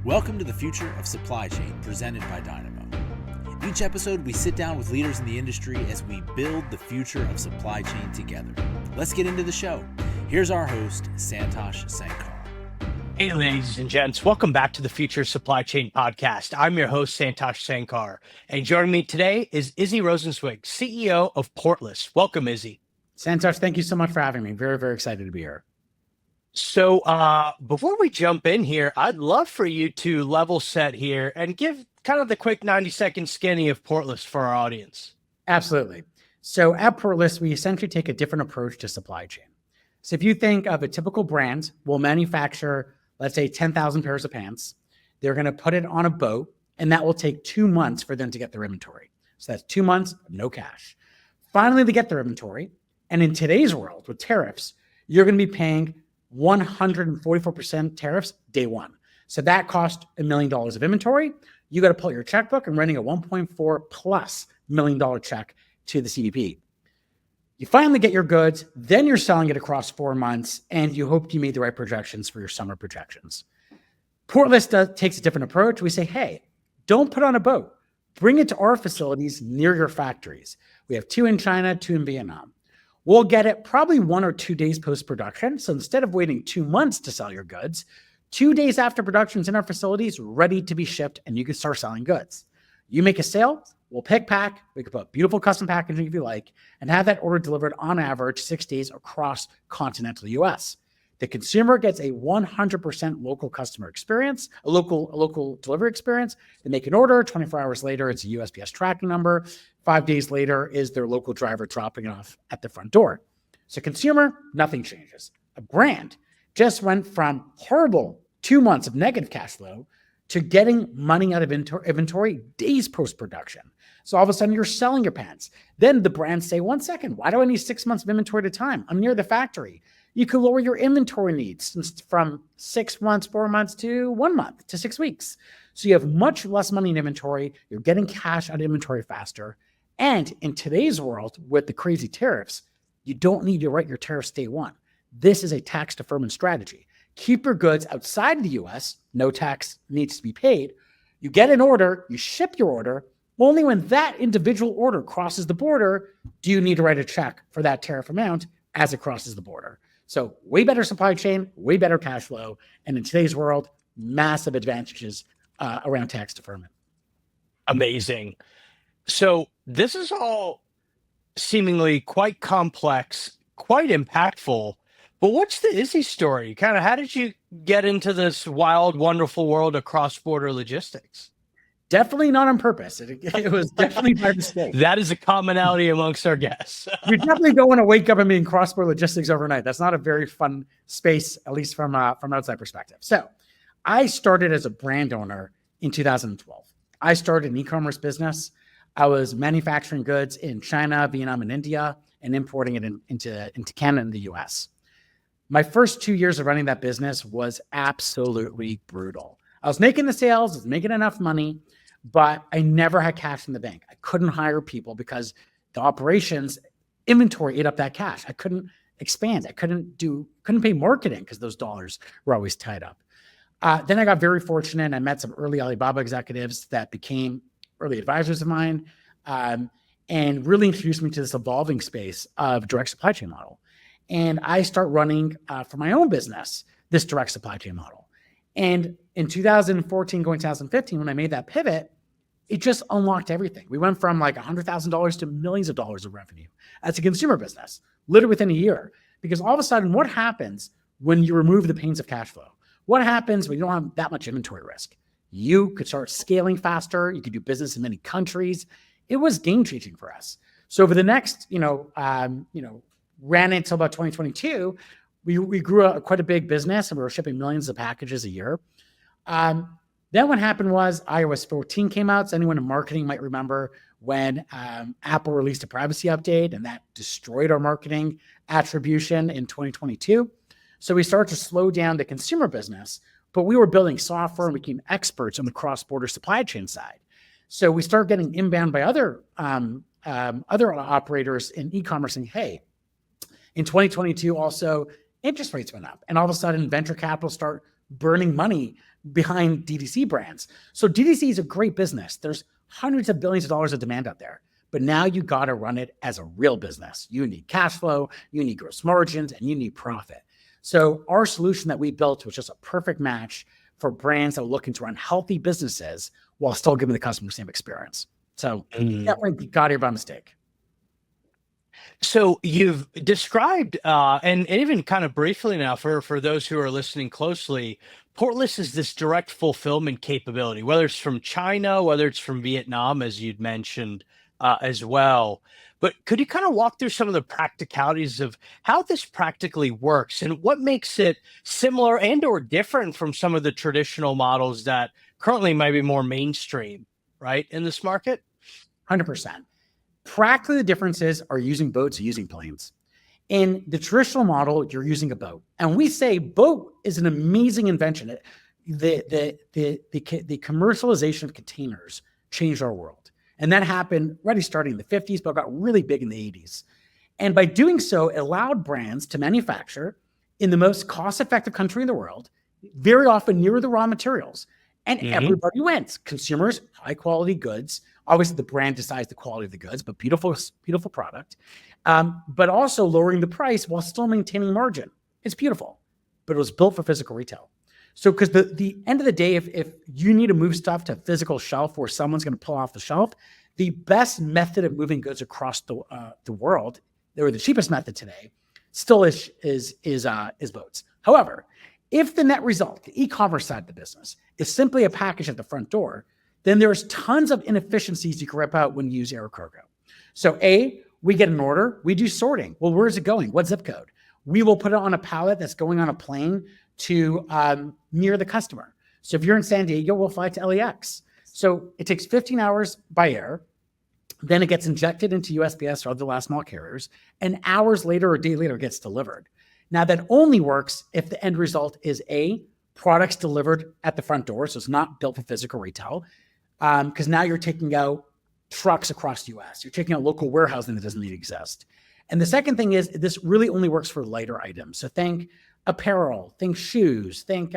Welcome to the Future of Supply Chain, presented by Dynamo. Each episode, we sit down with leaders in the industry as we build the future of supply chain together. Let's get into the show. Here's our host, Santosh Sankar. Hey, ladies and gents, welcome back to the Future Supply Chain Podcast. I'm your host, Santosh Sankar, and joining me today is Izzy Rosenzweig, CEO of Portless. Welcome, Izzy. Santosh, thank you so much for having me. Very, very excited to be here. So before we jump in here, I'd love for you to level set here and give kind of the quick 90-second skinny of Portless for our audience. Absolutely. So at Portless, we essentially take a different approach to supply chain. So if you think of a typical brand, we'll manufacture, let's say 10,000 pairs of pants. They're going to put it on a boat, and that will take 2 months for them to get their inventory. So that's 2 months, no cash. Finally, they get their inventory. And in today's world with tariffs, you're going to be paying 144% tariffs day one. So that cost $1 million of inventory. You got to pull your checkbook and writing a $1.4+ million check to the CBP. You finally get your goods, then you're selling it across 4 months, and you hope you made the right projections for your summer projections. Portless takes a different approach. We say, hey, don't put on a boat. Bring it to our facilities near your factories. We have 2 in China, 2 in Vietnam. We'll get it probably 1 or 2 days post-production. So instead of waiting 2 months to sell your goods, 2 days after production's in our facilities, ready to be shipped, and you can start selling goods. You make a sale, we'll pick, pack, we can put beautiful custom packaging if you like, and have that order delivered on average 6 days across continental US. The consumer gets a 100% local customer experience, a local delivery experience. They make an order, 24 hours later, it's a USPS tracking number. 5 days later is their local driver dropping it off at the front door. So consumer, nothing changes. A brand just went from horrible 2 months of negative cash flow to getting money out of inventory days post-production. So all of a sudden you're selling your pants. Then the brands say, 1 second, why do I need 6 months of inventory at a time? I'm near the factory. You could lower your inventory needs from 6 months, 4 months to 1 month to 6 weeks. So you have much less money in inventory. You're getting cash out of inventory faster. And in today's world with the crazy tariffs, you don't need to write your tariffs day one. This is a tax deferment strategy. Keep your goods outside the US. No tax needs to be paid. You get an order, you ship your order. Only when that individual order crosses the border do you need to write a check for that tariff amount as it crosses the border. So way better supply chain, way better cash flow. And in today's world, massive advantages around tax deferment. Amazing. So this is all seemingly quite complex, quite impactful. But what's the Izzy story? Kind of how did you get into this wild, wonderful world of cross-border logistics? Definitely not on purpose. It was definitely by mistake. That is a commonality amongst our guests. You definitely don't want to wake up and be in cross-border logistics overnight. That's not a very fun space, at least from outside perspective. So I started as a brand owner in 2012. I started an e-commerce business. I was manufacturing goods in China, Vietnam, and India, and importing it into Canada and the US. My first 2 years of running that business was absolutely brutal. I was making the sales, I was making enough money, but I never had cash in the bank. I couldn't hire people because the operations inventory ate up that cash. I couldn't expand. I couldn't pay marketing because those dollars were always tied up. Then I got very fortunate and I met some early Alibaba executives that became early advisors of mine, and really introduced me to this evolving space of direct supply chain model. And I start running for my own business, this direct supply chain model. And in 2014, going 2015, when I made that pivot, it just unlocked everything. We went from like $100,000 to millions of dollars of revenue as a consumer business, literally within a year. Because all of a sudden, what happens when you remove the pains of cash flow? What happens when you don't have that much inventory risk? You could start scaling faster. You could do business in many countries. It was game changing for us. So over the next, ran until about 2022, we grew quite a big business and we were shipping millions of packages a year. Then what happened was iOS 14 came out. So anyone in marketing might remember when Apple released a privacy update, and that destroyed our marketing attribution in 2022. So we started to slow down the consumer business, but we were building software and became experts on the cross-border supply chain side. So we started getting inbound by other operators in e-commerce saying, hey, in 2022 also, interest rates went up. And all of a sudden, venture capital start burning money behind DTC brands. So DTC is a great business. There's hundreds of billions of dollars of demand out there. But now you got to run it as a real business. You need cash flow, you need gross margins, and you need profit. So our solution that we built was just a perfect match for brands that are looking to run healthy businesses while still giving the customer the same experience. So that one got here by mistake. So you've described, and even kind of briefly now for those who are listening closely, Portless is this direct fulfillment capability, whether it's from China, whether it's from Vietnam, as you'd mentioned as well. But could you kind of walk through some of the practicalities of how this practically works and what makes it similar and or different from some of the traditional models that currently might be more mainstream, right, in this market? 100%. Practically, the differences are using boats or using planes. In the traditional model, you're using a boat. And we say boat is an amazing invention. The commercialization of containers changed our world. And that happened already starting in the 50s, but got really big in the 80s. And by doing so, it allowed brands to manufacture in the most cost-effective country in the world, very often near the raw materials. And everybody wins. Consumers, high-quality goods. Obviously, the brand decides the quality of the goods, but beautiful product. But also lowering the price while still maintaining margin. It's beautiful, but it was built for physical retail. So because the end of the day, if you need to move stuff to a physical shelf where someone's going to pull off the shelf, the best method of moving goods across the world, or the cheapest method today, still is boats. However, if the net result, the e-commerce side of the business, is simply a package at the front door, then there's tons of inefficiencies you can rip out when you use air cargo. So we get an order, we do sorting. Well, where is it going? What zip code? We will put it on a pallet that's going on a plane to near the customer. So if you're in San Diego, we'll fly to LAX. So it takes 15 hours by air. Then it gets injected into USPS or other last mile carriers, and hours later or a day later it gets delivered. Now that only works if the end result is products delivered at the front door. So it's not built for physical retail. Because now you're taking out trucks across the US. You're taking out local warehousing that doesn't need to exist. And the second thing is this really only works for lighter items. So think apparel, think shoes, think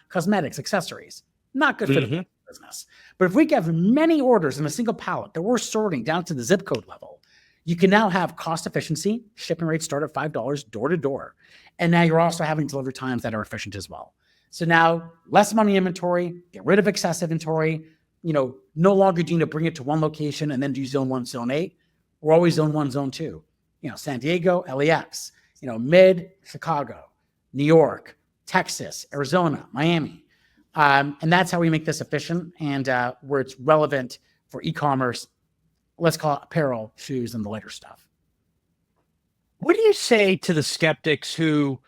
cosmetics, accessories. Not good for the business. But if we have many orders in a single pallet that we're sorting down to the zip code level, you can now have cost efficiency. Shipping rates start at $5 door to door. And now you're also having delivery times that are efficient as well. So now less money inventory, get rid of excess inventory, no longer do you need to bring it to one location and then do zone 1, zone 8. We're always zone 1, zone 2. San Diego, LAX, mid Chicago, New York, Texas, Arizona, Miami. And that's how we make this efficient and where it's relevant for e-commerce, let's call it apparel, shoes, and the lighter stuff. What do you say to the skeptics who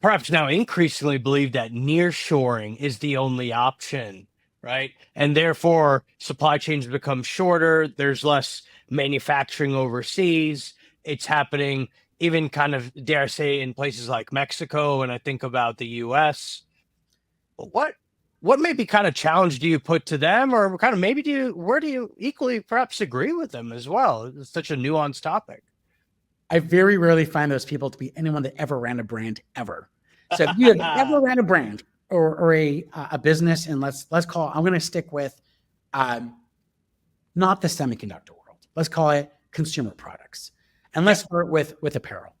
perhaps now increasingly believe that nearshoring is the only option, right? And therefore supply chains become shorter. There's less manufacturing overseas. It's happening even kind of, dare I say, in places like Mexico. And I think about the US. What maybe kind of challenge do you put to them, or kind of where do you equally perhaps agree with them as well? It's such a nuanced topic. I very rarely find those people to be anyone that ever ran a brand ever. So if you have ever ran a brand or a business, and let's call it, I'm going to stick with not the semiconductor world. Let's call it consumer products. And let's start with apparel.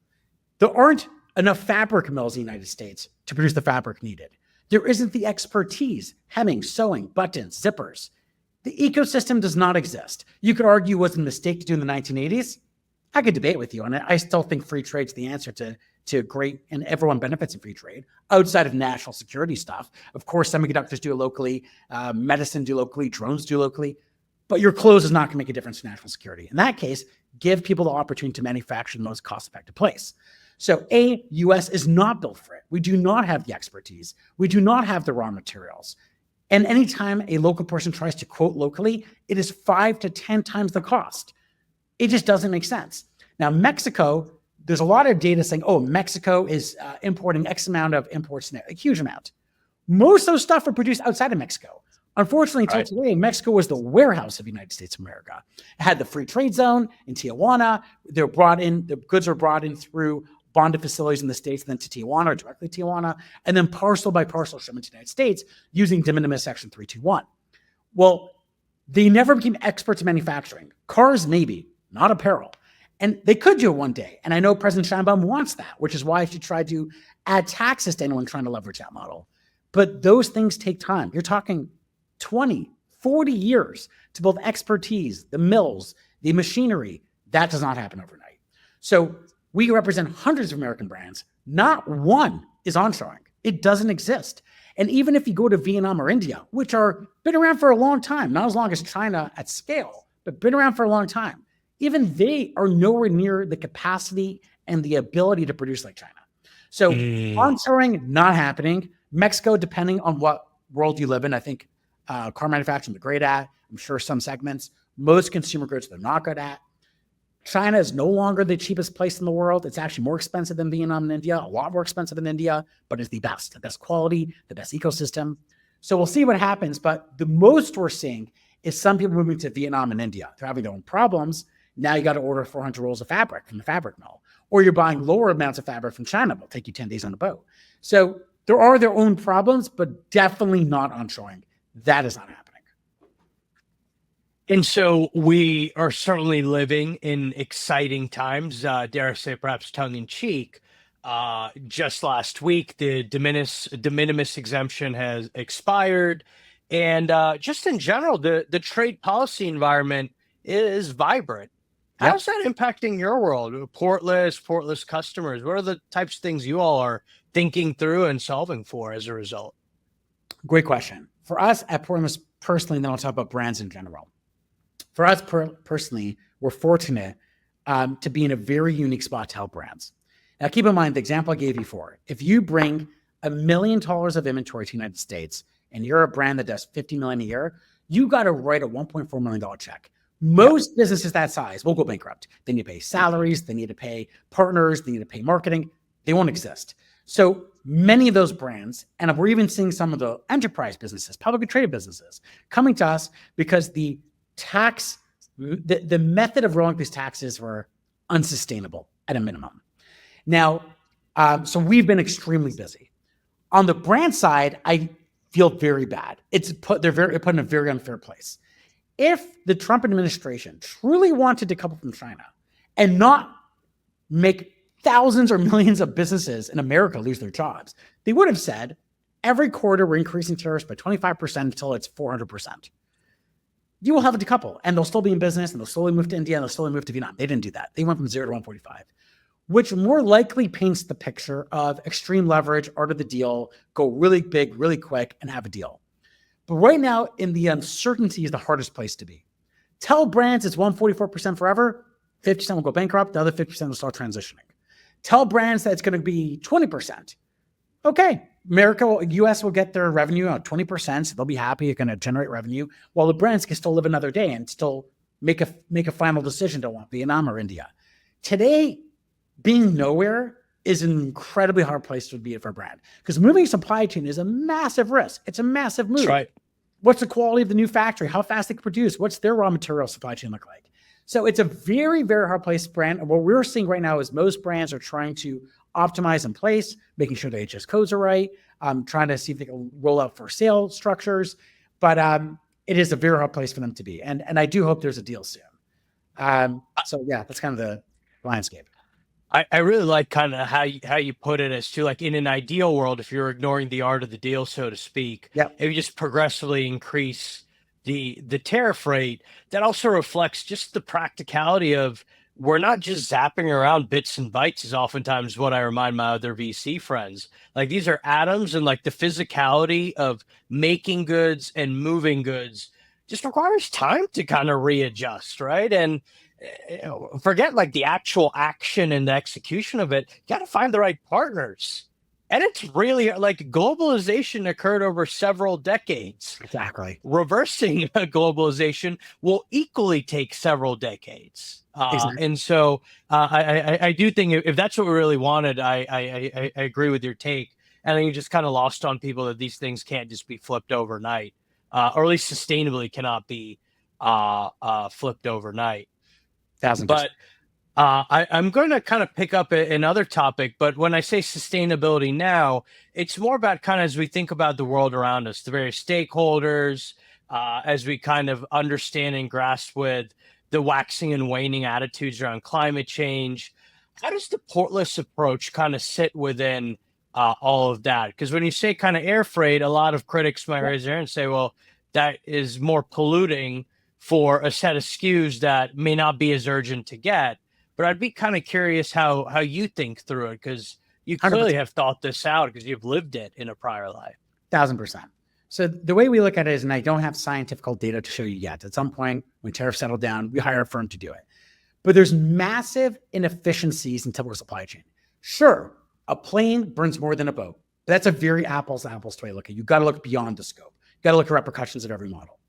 There aren't enough fabric mills in the United States to produce the fabric needed. There isn't the expertise, hemming, sewing, buttons, zippers. The ecosystem does not exist. You could argue was a mistake to do in the 1980s. I could debate with you on it. I still think free trade's the answer to great, and everyone benefits in free trade outside of national security stuff. Of course, semiconductors do it locally, medicine do locally, drones do locally, but your clothes is not going to make a difference to national security. In that case, give people the opportunity to manufacture in the most cost-effective place. So US is not built for it. We do not have the expertise. We do not have the raw materials. And anytime a local person tries to quote locally, it is 5 to 10 times the cost. It just doesn't make sense. Now, Mexico, there's a lot of data saying, Mexico is importing X amount of imports now, a huge amount. Most of those stuff are produced outside of Mexico. Unfortunately, until today, Mexico was the warehouse of the United States of America. It had the free trade zone in Tijuana. The goods were brought in through bonded facilities in the States, then to Tijuana or directly to Tijuana, and then parcel by parcel shipment to the United States using de minimis Section 321. Well, they never became experts in manufacturing. Cars, maybe, not apparel. And they could do it one day. And I know President Sheinbaum wants that, which is why she tried to add taxes to anyone trying to leverage that model. But those things take time. You're talking 20, 40 years to build expertise, the mills, the machinery. That does not happen overnight. So we represent hundreds of American brands. Not one is onshoring. It doesn't exist. And even if you go to Vietnam or India, which are been around for a long time, not as long as China at scale, but been around for a long time, even they are nowhere near the capacity and the ability to produce like China. So onshoring, not happening. Mexico, depending on what world you live in, I think car manufacturing, they're great at. I'm sure some segments. Most consumer goods, they're not good at. China is no longer the cheapest place in the world. It's actually more expensive than Vietnam and India, a lot more expensive than India, but it's the best quality, the best ecosystem. So we'll see what happens. But the most we're seeing is some people moving to Vietnam and India. They're having their own problems. Now you got to order 400 rolls of fabric from the fabric mill, or you're buying lower amounts of fabric from China. It'll take you 10 days on a boat. So there are their own problems, but definitely not onshoring. That is not happening. And so we are certainly living in exciting times, dare I say, perhaps tongue in cheek. Just last week, the de minimis exemption has expired. And just in general, the trade policy environment is vibrant. How's that impacting your world? Portless customers, what are the types of things you all are thinking through and solving for as a result? Great question. For us at Portless personally, and then I'll talk about brands in general. For us personally, we're fortunate to be in a very unique spot to help brands. Now, keep in mind the example I gave you before. If you bring $1 million of inventory to the United States and you're a brand that does $50 million a year, you got to write a $1.4 million check. Most businesses that size will go bankrupt. They need to pay salaries. They need to pay partners. They need to pay marketing. They won't exist. So many of those brands, and we're even seeing some of the enterprise businesses, publicly traded businesses, coming to us because the method of rolling these taxes were unsustainable at a minimum. Now, so we've been extremely busy. On the brand side, I feel very bad. They're put in a very unfair place. If the Trump administration truly wanted to decouple from China and not make thousands or millions of businesses in America lose their jobs, they would have said, every quarter we're increasing tariffs by 25% until it's 400%. You will have a decouple, and they'll still be in business, and they'll slowly move to India, and they'll slowly move to Vietnam. They didn't do that. They went from 0 to 145, which more likely paints the picture of extreme leverage, art of the deal, go really big, really quick, and have a deal. But right now, in the uncertainty is the hardest place to be. Tell brands it's 144% forever, 50% will go bankrupt, the other 50% will start transitioning. Tell brands that it's going to be 20%. Okay, US will get their revenue at 20%, so they'll be happy, it's going to generate revenue, while the brands can still live another day and still make a final decision to want Vietnam or India. Today, being nowhere is an incredibly hard place to be for a brand, because moving supply chain is a massive risk. It's a massive move. That's right. What's the quality of the new factory? How fast they can produce? What's their raw material supply chain look like? So it's a very, very hard place to brand. And what we're seeing right now is most brands are trying to optimize in place, making sure the HS codes are right, trying to see if they can roll out for sale structures. But it is a very hard place for them to be. And I do hope there's a deal soon. So yeah, that's kind of the landscape. I really like kind of how you put it as to, like, in an ideal world, if you're ignoring the art of the deal, so to speak, if you just progressively increase the tariff rate, that also reflects just the practicality of, we're not just zapping around bits and bytes is oftentimes what I remind my other VC friends. Like, these are atoms, and like the physicality of making goods and moving goods just requires time to kind of readjust, right? And forget like the actual action and the execution of it. You got to find the right partners. And it's really like globalization occurred over several decades. Exactly. Reversing globalization will equally take several decades. Exactly. And so I do think if that's what we really wanted, I agree with your take. And I think you just kind of lost on people that these things can't just be flipped overnight, or at least sustainably cannot be flipped overnight. 1,000%. But I'm going to kind of pick up another topic, but when I say sustainability now, it's more about kind of as we think about the world around us, the various stakeholders, as we kind of understand and grasp with the waxing and waning attitudes around climate change. How does the portless approach kind of sit within all of that? Because when you say kind of air freight, a lot of critics might raise their hand and say, well, that is more polluting for a set of SKUs that may not be as urgent to get. But I'd be kind of curious how you think through it, because you clearly 100%. have thought this out because you've lived it in a prior life. 1,000%. So the way we look at it is, and I don't have scientific data to show you yet. At some point, when tariffs settle down, we hire a firm to do it. But there's massive inefficiencies in typical supply chain. Sure, a plane burns more than a boat. But that's a very apples to apples way to look at it. You got to look beyond the scope. You got to look at repercussions of every model.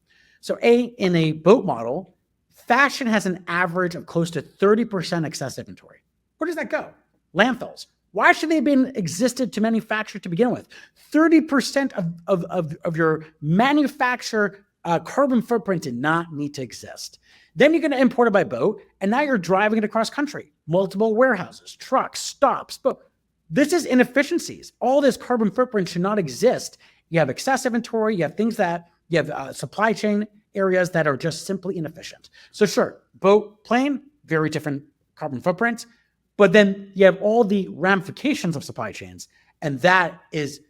So in a boat model, fashion has an average of close to 30% excess inventory. Where does that go? Landfills. Why should they have been existed to manufacture to begin with? 30% of your manufacturer carbon footprint did not need to exist. Then you're going to import it by boat, and now you're driving it across country. Multiple warehouses, trucks, stops. But this is inefficiencies. All this carbon footprint should not exist. You have excess inventory. You have things that you have supply chain areas that are just simply inefficient. So sure, boat, plane, very different carbon footprints. But then you have all the ramifications of supply chains. And that is,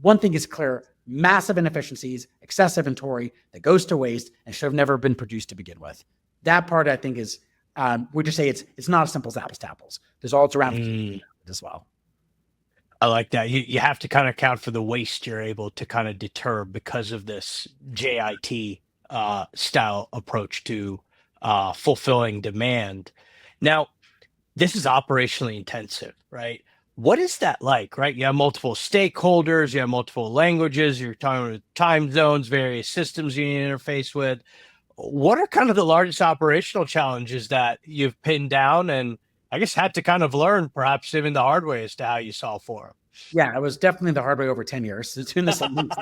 one thing is clear, massive inefficiencies, excessive inventory that goes to waste and should have never been produced to begin with. That part, I think, is, we just say it's not as simple as apples to apples. There's all its ramifications as well. I like that. You have to kind of account for the waste you're able to kind of deter because of this JIT style approach to fulfilling demand. Now, this is operationally intensive, right? What is that like, right? You have multiple stakeholders, you have multiple languages, you're talking with time zones, various systems you need to interface with. What are kind of the largest operational challenges that you've pinned down and I guess had to kind of learn, perhaps even the hard way, as to how you solve for them? Yeah, it was definitely the hard way over 10 years. It's doing this, and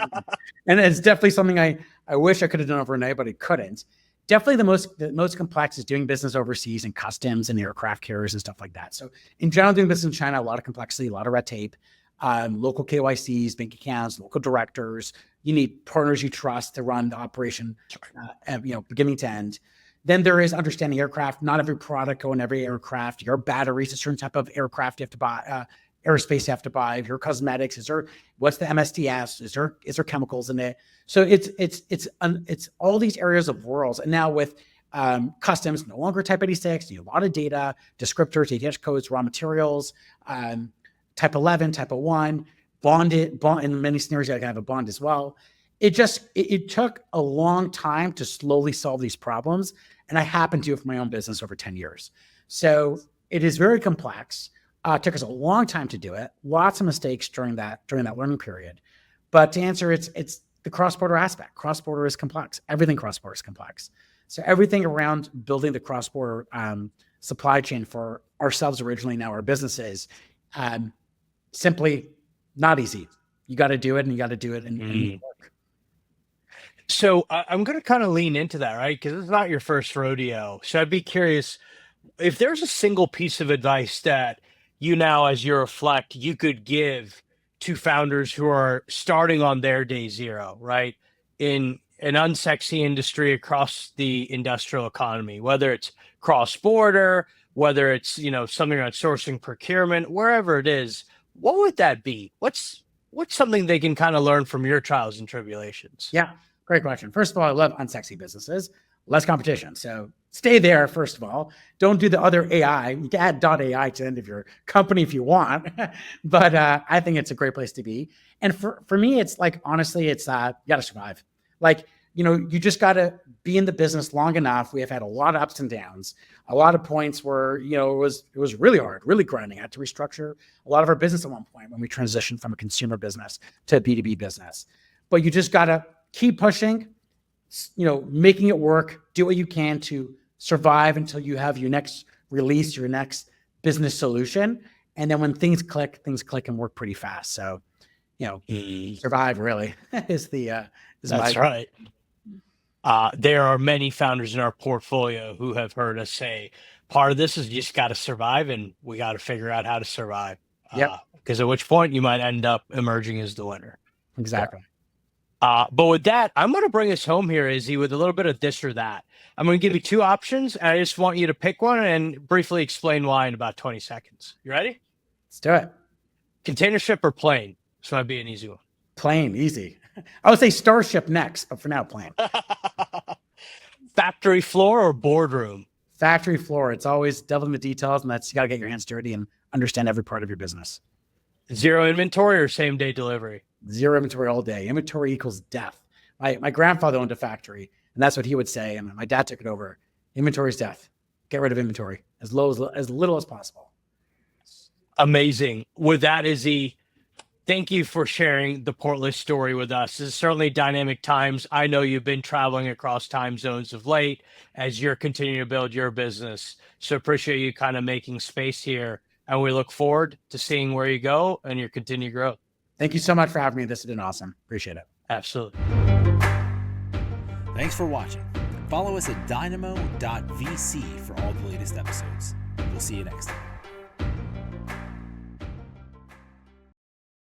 it's definitely something I wish I could have done overnight, but I couldn't. Definitely the most complex is doing business overseas and customs and aircraft carriers and stuff like that. So in general, doing business in China, a lot of complexity, a lot of red tape, local KYCs, bank accounts, local directors. You need partners you trust to run the operation, beginning to end. Then there is understanding aircraft. Not every product go in every aircraft. Your batteries, a certain type of aircraft you have to buy, aerospace you have to buy. Your cosmetics, what's the MSDS? Is there chemicals in it? So it's all these areas of worlds. And now with customs, no longer Type 86, you need a lot of data, descriptors, ATH codes, raw materials, Type 11, Type 01, bond in many scenarios you gotta have a bond as well. It took a long time to slowly solve these problems. And I happened to do it for my own business over 10 years. So it is very complex. It took us a long time to do it. Lots of mistakes during that learning period. But to answer, it's the cross-border aspect. Cross-border is complex. Everything cross-border is complex. So everything around building the cross-border supply chain for ourselves originally, now our businesses, simply not easy. You got to do it, and you got to do it and work. So I'm going to kind of lean into that, right? Because it's not your first rodeo. So I'd be curious if there's a single piece of advice that you now, as you reflect, you could give to founders who are starting on their day zero, right? In an unsexy industry across the industrial economy, whether it's cross-border, whether it's, something around sourcing, procurement, wherever it is, what would that be? What's something they can kind of learn from your trials and tribulations? Yeah, great question. First of all, I love unsexy businesses, less competition. So stay there, first of all. Don't do the other AI. You can add .ai to the end of your company if you want. But I think it's a great place to be. And for me, it's like, honestly, it's you got to survive. Like, you just got to be in the business long enough. We have had a lot of ups and downs, a lot of points where, it was really hard, really grinding. I had to restructure a lot of our business at one point when we transitioned from a consumer business to a B2B business. But you just got to keep pushing, making it work, do what you can to survive until you have your next release, your next business solution. And then when things click and work pretty fast. So, survive really is That's right. There are many founders in our portfolio who have heard us say part of this is you just got to survive, and we got to figure out how to survive. Yep. Because at which point you might end up emerging as the winner. Exactly. But with that, I'm going to bring us home here, Izzy, with a little bit of this or that. I'm going to give you two options, and I just want you to pick one and briefly explain why in about 20 seconds. You ready? Let's do it. Container ship or plane? This might be an easy one. Plane, easy. I would say Starship next, but for now, plane. Factory floor or boardroom? Factory floor. It's always devil in the details, and you got to get your hands dirty and understand every part of your business. Zero inventory or same day delivery? Zero inventory all day. Inventory equals death. My grandfather owned a factory, and that's what he would say. And my dad took it over. Inventory is death. Get rid of inventory as little as possible. Amazing. With that, Izzy, thank you for sharing the Portless story with us. This is certainly dynamic times. I know you've been traveling across time zones of late as you're continuing to build your business. So appreciate you kind of making space here. And we look forward to seeing where you go and your continued growth. Thank you so much for having me. This has been awesome. Appreciate it. Absolutely. Thanks for watching. Follow us at dynamo.vc for all the latest episodes. We'll see you next time.